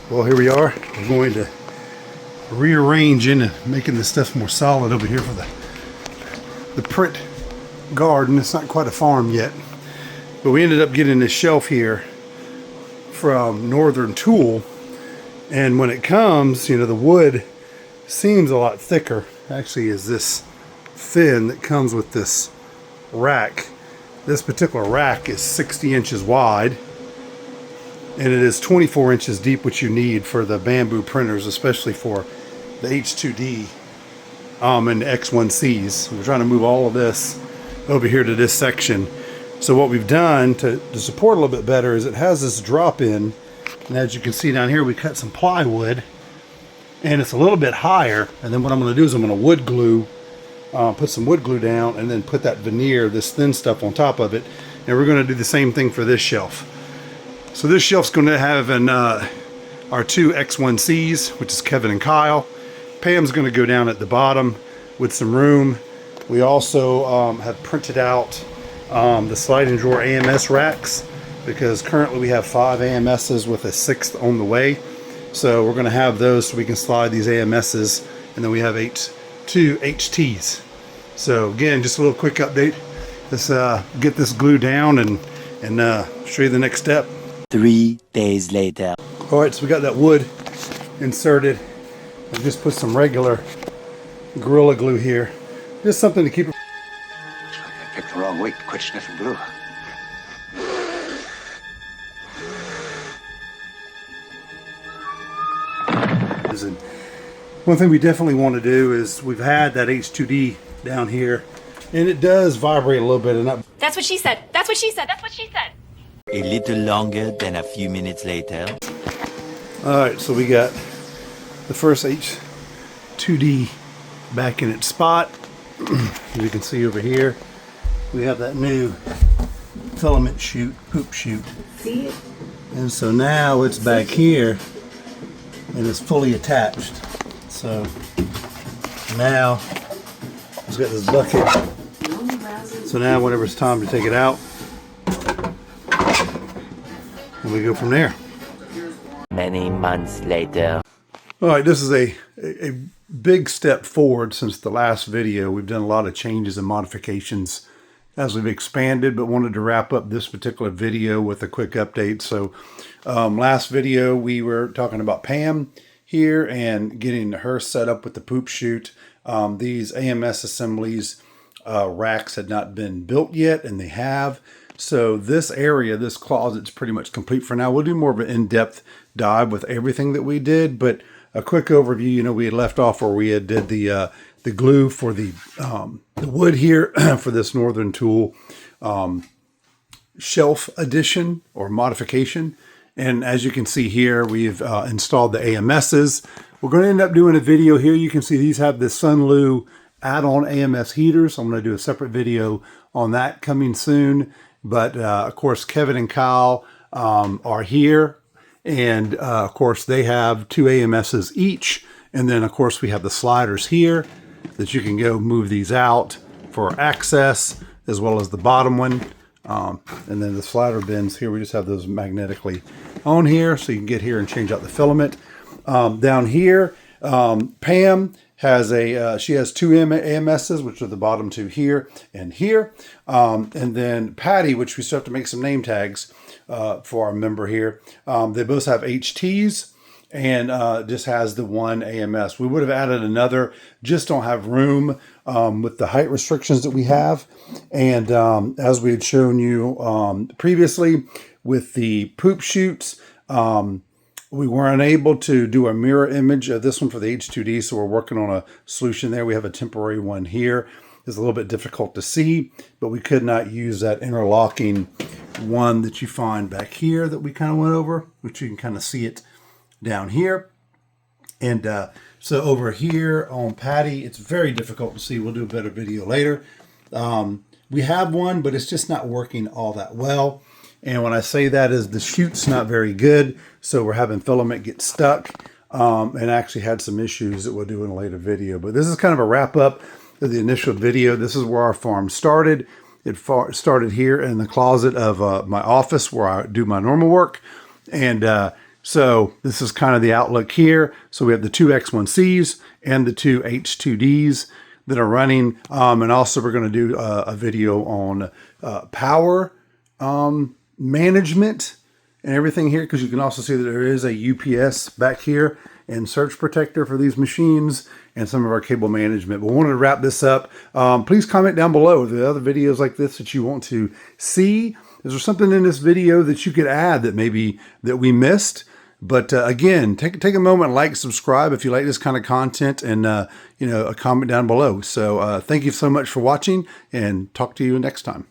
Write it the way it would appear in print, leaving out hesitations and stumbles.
Well, here we are. We're going to rearrange and making this stuff more solid over here for the print garden. It's not quite a farm yet, but we ended up getting this shelf here from Northern Tool, and when it comes, you know, the wood seems a lot thicker. Actually, is this thin that comes with this rack. This particular rack is 60 inches wide, and it is 24 inches deep, which you need for the bamboo printers, especially for the H2D and the X1Cs. We're trying to move all of this over here to this section. So what we've done to support a little bit better is it has this drop in, and as you can see down here, we cut some plywood, and it's a little bit higher. And then what I'm going to do is I'm going to wood glue, put some wood glue down, and then put that veneer, this thin stuff, on top of it. And we're going to do the same thing for this shelf. So this shelf's going to have our two X1Cs, which is Kevin and Kyle. Pam's going to go down at the bottom with some room. We also have printed out the sliding drawer AMS racks, because currently we have 5 AMSs with a 6th on the way. So we're going to have those so we can slide these AMSs, and then we have 2 HTs. So again, just a little quick update. Let's get this glue down and show you the next step. 3 days later. All right, so we got that wood inserted. I just put some regular Gorilla Glue here. Just something to keep it. Looks like I picked the wrong week to quit sniffing glue. And one thing we definitely want to do is we've had that H2D down here, and it does vibrate a little bit. And That's what she said. That's what she said. That's what she said. A little longer than a few minutes later. Alright, so we got the first H2D back in its spot. As you can see over here, we have that new filament chute, poop chute. See? And so now it's back here and it's fully attached. So now it's got this bucket. So now whenever it's time to take it out, and we go from there. Many months later. All right, this is a big step forward since the last video. We've done a lot of changes and modifications as we've expanded, but wanted to wrap up this particular video with a quick update. So last video we were talking about Pam here and getting her set up with the poop chute. These AMS assemblies racks had not been built yet, and they have. So this area, this closet's pretty much complete for now. We'll do more of an in-depth dive with everything that we did, but a quick overview. You know, we had left off where we had did the glue for the wood here for this Northern Tool shelf addition or modification. And as you can see here, we've installed the AMSs. We're going to end up doing a video here. You can see these have the Sunlu add-on AMS heaters. I'm going to do a separate video on that coming soon. But of course, Kevin and Kyle are here. And of course, they have 2 AMSs each. And then of course, we have the sliders here that you can go move these out for access, as well as the bottom one. And then the slider bins here, we just have those magnetically on here. So you can get here and change out the filament. Down here, Pam has she has 2 AMSs, which are the bottom 2 here and here. And then Patty, which we still have to make some name tags for our member here. They both have HTs and just has the 1 AMS. We would have added another, just don't have room with the height restrictions that we have. And as we had shown you previously with the poop chutes, we were unable to do a mirror image of this one for the H2D, so we're working on a solution there. We have a temporary one here. It's a little bit difficult to see, but we could not use that interlocking one that you find back here that we kind of went over, which you can kind of see it down here. And so over here on Patty, it's very difficult to see. We'll do a better video later. We have one, but it's just not working all that well. And when I say that is the chute's not very good, so we're having filament get stuck and actually had some issues that we'll do in a later video. But this is kind of a wrap up of the initial video. This is where our farm started. It started here in the closet of my office where I do my normal work. And So this is kind of the outlook here. So we have the two X1Cs and the two H2Ds that are running. And also we're going to do a video on power management and everything here, because you can also see that there is a UPS back here and surge protector for these machines and some of our cable management. But we wanted to wrap this up. Please comment down below if there are other videos like this that you want to see. Is there something in this video that you could add that maybe that we missed? But again, take a moment, like, subscribe if you like this kind of content, and a comment down below. So thank you so much for watching, and talk to you next time.